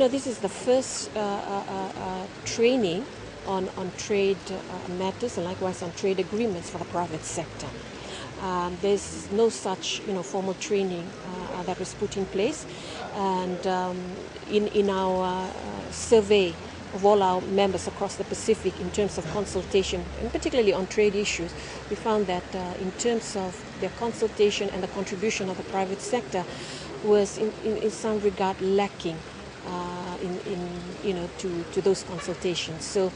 this is the first training on trade matters and likewise on trade agreements for the private sector. There's no such formal training that was put in place, and in our survey of all our members across the Pacific in terms of consultation, and particularly on trade issues, we found that in terms of their consultation and the contribution of the private sector was in some regard lacking to those consultations. So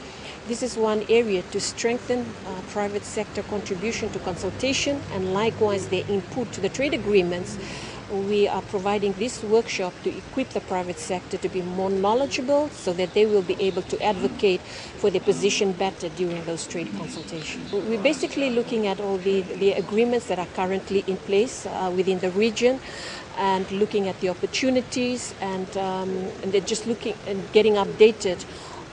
this is one area to strengthen private sector contribution to consultation and likewise their input to the trade agreements. We are providing this workshop to equip the private sector to be more knowledgeable so that they will be able to advocate for their position better during those trade consultations. We're basically looking at all the agreements that are currently in place within the region and looking at the opportunities and they're just looking and getting updated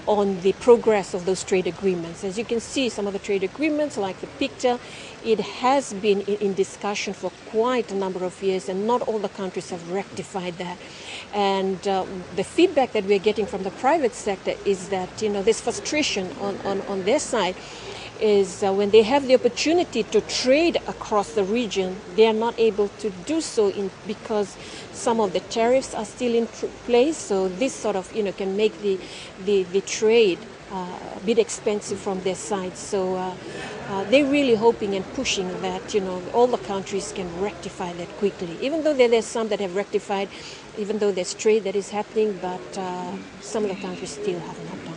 on the progress of those trade agreements. As you can see, some of the trade agreements, like the PICTA, it has been in discussion for quite a number of years, and not all the countries have rectified that. And the feedback that we're getting from the private sector is that there's frustration on their side is when they have the opportunity to trade across the region, they are not able to do so because some of the tariffs are still in place. So this sort of can make the trade a bit expensive from their side. So they're really hoping and pushing that all the countries can rectify that quickly. Even though there's some that have rectified, even though there's trade that is happening, but some of the countries still have not done that.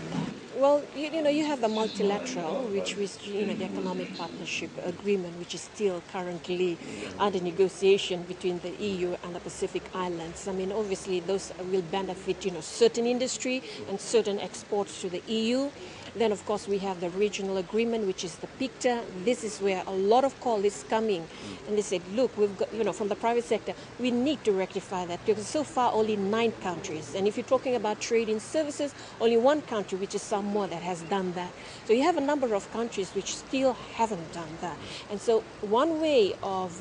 Well, you have the multilateral, which is the economic partnership agreement, which is still currently under negotiation between the EU and the Pacific Islands. I mean, obviously, those will benefit certain industry and certain exports to the EU. Then, of course, we have the regional agreement, which is the PICTA. This is where a lot of call is coming. And they said, look, we've got, from the private sector, we need to rectify that because so far only 9 countries. And if you're talking about trade in services, only 1 country, which is Samoa, that has done that. So you have a number of countries which still haven't done that. And so one way of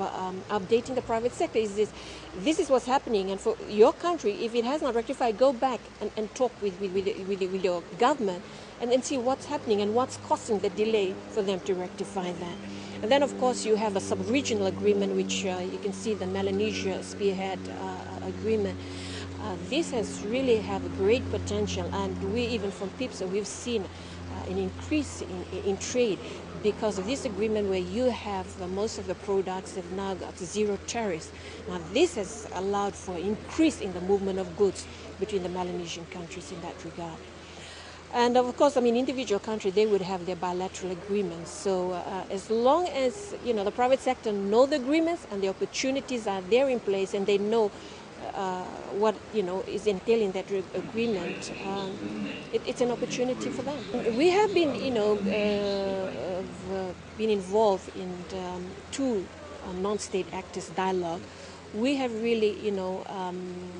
updating the private sector is this is what's happening. And for your country, if it has not rectified, go back and talk with your government and then see what's happening and what's causing the delay for them to rectify that. And then, of course, you have a sub-regional agreement, which you can see the Melanesia Spearhead Agreement. This has really have a great potential, and we even from PIPSA, we've seen an increase in trade because of this agreement where you have most of the products have now got 0 tariffs. Now, this has allowed for increase in the movement of goods between the Melanesian countries in that regard. And of course, I mean, individual countries, they would have their bilateral agreements. So as long as, the private sector know the agreements and the opportunities are there in place and they know what, is entailed in that agreement, it's an opportunity for them. We have been, been involved in 2 non-state actors dialogue. We have really,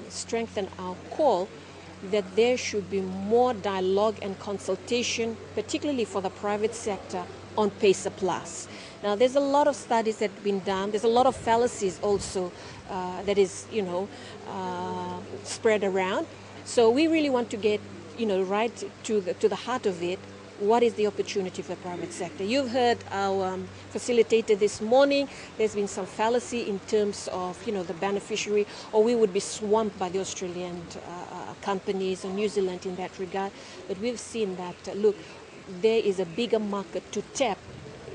strengthened our call that there should be more dialogue and consultation, particularly for the private sector, on PACER Plus. Now, there's a lot of studies that have been done. There's a lot of fallacies also that is, spread around. So we really want to get, right to the heart of it. What is the opportunity for the private sector? You've heard our facilitator this morning. There's been some fallacy in terms of, the beneficiary, or we would be swamped by the Australian companies or New Zealand in that regard. But we've seen that, look, there is a bigger market to tap,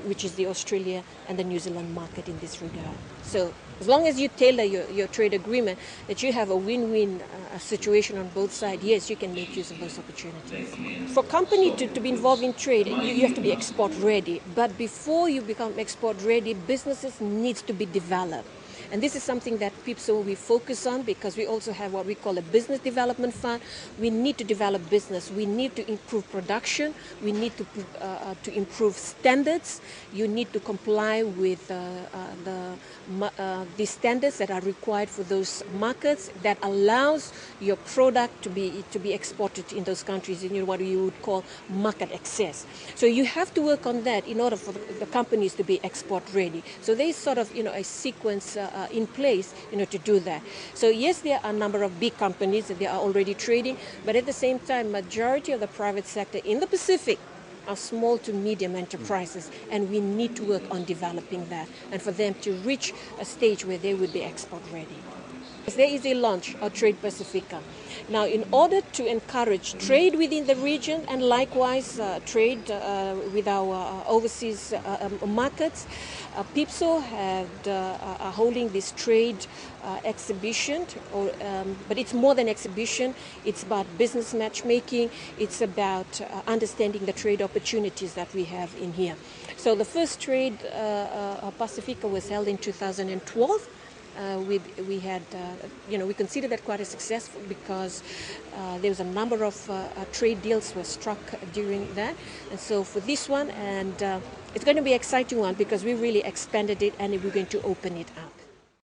which is the Australia and the New Zealand market in this regard. So as long as you tailor your trade agreement, that you have a win-win situation on both sides, yes, you can make use of those opportunities. For a company to be involved in trade, you have to be export ready. But before you become export ready, businesses needs to be developed. And this is something that PIPSA we focus on because we also have what we call a business development fund. We need to develop business. We need to improve production. We need to improve standards. You need to comply with the standards that are required for those markets that allows your product to be exported in those countries in what you would call market access. So you have to work on that in order for the companies to be export ready. So there is sort of a sequence in place, to do that. So yes, there are a number of big companies that they are already trading, but at the same time, majority of the private sector in the Pacific are small to medium enterprises, and we need to work on developing that and for them to reach a stage where they would be export ready. There is a launch of Trade Pacifica. Now, in order to encourage trade within the region and likewise trade with our overseas markets, PIPSO are holding this trade exhibition, but it's more than exhibition. It's about business matchmaking. It's about understanding the trade opportunities that we have in here. So the first Trade Pacifica was held in 2012. We had, we consider that quite a successful because there was a number of trade deals were struck during that. And so for this one, and it's going to be an exciting one because we really expanded it and we're going to open it up.